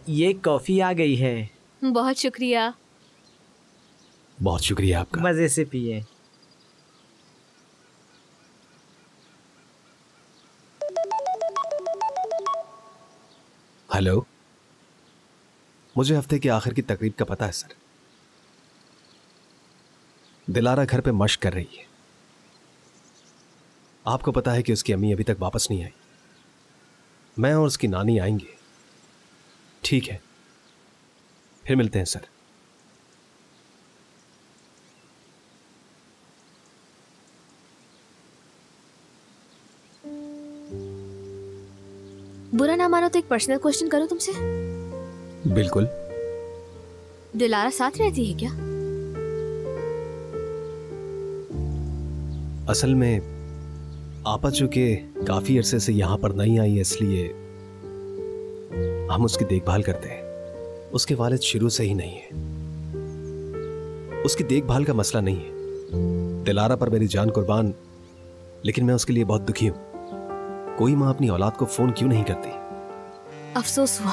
ये कॉफी आ गई है। बहुत शुक्रिया। बहुत शुक्रिया आपका। मजे से पिए। हेलो, मुझे हफ्ते के आखिर की तकरीब का पता है सर। दिलारा घर पे मश्क कर रही है। आपको पता है कि उसकी अम्मी अभी तक वापस नहीं आई। मैं और उसकी नानी आएंगे। ठीक है, फिर मिलते हैं सर। बुरा ना मानो तो एक पर्सनल क्वेश्चन करूं तुमसे? बिल्कुल। दिलारा साथ रहती है क्या? असल में आपा चूंकि काफी अरसे से यहां पर नहीं आई, इसलिए हम उसकी देखभाल करते हैं। उसके वालिद शुरू से ही नहीं है। उसकी देखभाल का मसला नहीं है। दिलारा पर मेरी जान कुर्बान, लेकिन मैं उसके लिए बहुत दुखी हूं। कोई मां अपनी औलाद को फोन क्यों नहीं करती? अफसोस हुआ।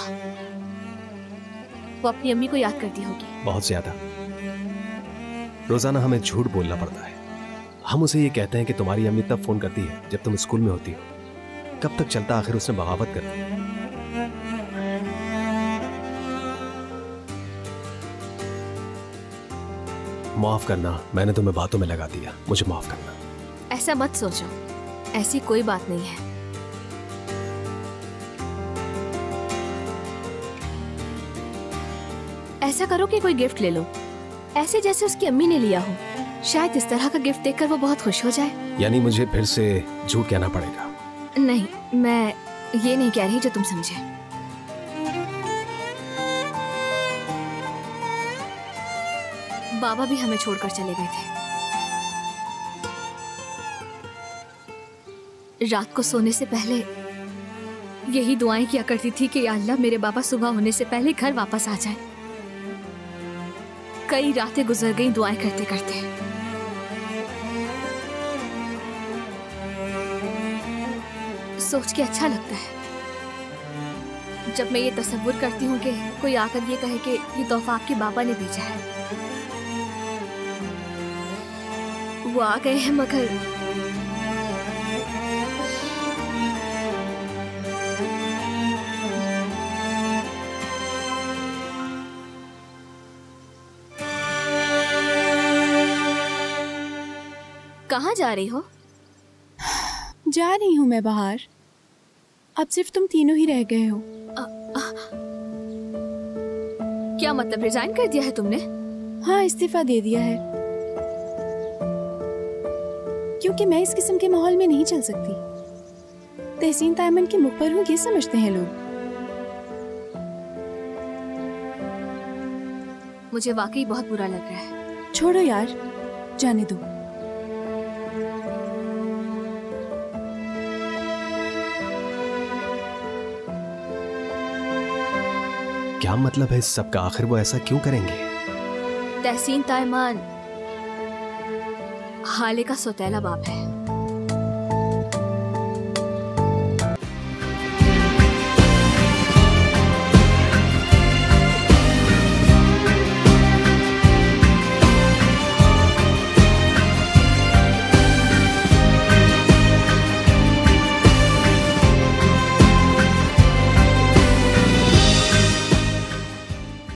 वो अपनी अम्मी को याद करती होगी। बहुत ज्यादा। रोजाना हमें झूठ बोलना पड़ता है। हम उसे ये कहते हैं कि तुम्हारी अम्मी तब फोन करती है जब तुम स्कूल में होती हो। कब तक चलता? आखिर उसने बगावत कर दी। माफ करना, मैंने तुम्हें बातों में लगा दिया। मुझे माफ करना। ऐसा मत सोचो, ऐसी कोई बात नहीं है। ऐसा करो कि कोई गिफ्ट ले लो, ऐसे जैसे उसकी अम्मी ने लिया हो। शायद इस तरह का गिफ्ट देखकर वो बहुत खुश हो जाए। यानी मुझे फिर से झूठ कहना पड़ेगा? नहीं, मैं ये नहीं कह रही जो तुम समझे। बाबा भी हमें छोड़कर चले गए थे। रात को सोने से पहले यही दुआएं किया करती थी कि या अल्लाह मेरे बाबा सुबह होने से पहले घर वापस आ जाए। कई रातें गुजर गई दुआएं करते करते। सोच के अच्छा लगता है जब मैं ये तसव्वुर करती हूँ कि कोई आकर ये कहे कि ये तोहफा आपके बाबा ने भेजा है। वो आ गए हैं मगर कहाँ जा रही हो? जा रही हूँ मैं बाहर। अब सिर्फ तुम तीनों ही रह गए हो। क्या मतलब, रिजाइन कर दिया है तुमने? हाँ, इस्तीफा दे दिया है, क्योंकि मैं इस किस्म के माहौल में नहीं चल सकती। तहसीन तायमन के मुख पर हूँ ये समझते हैं लोग। मुझे वाकई बहुत बुरा लग रहा है। छोड़ो यार, जाने दो। क्या मतलब है इस सब का? आखिर वो ऐसा क्यों करेंगे? तहसीन तायमान हाले का सौतेला बाप है।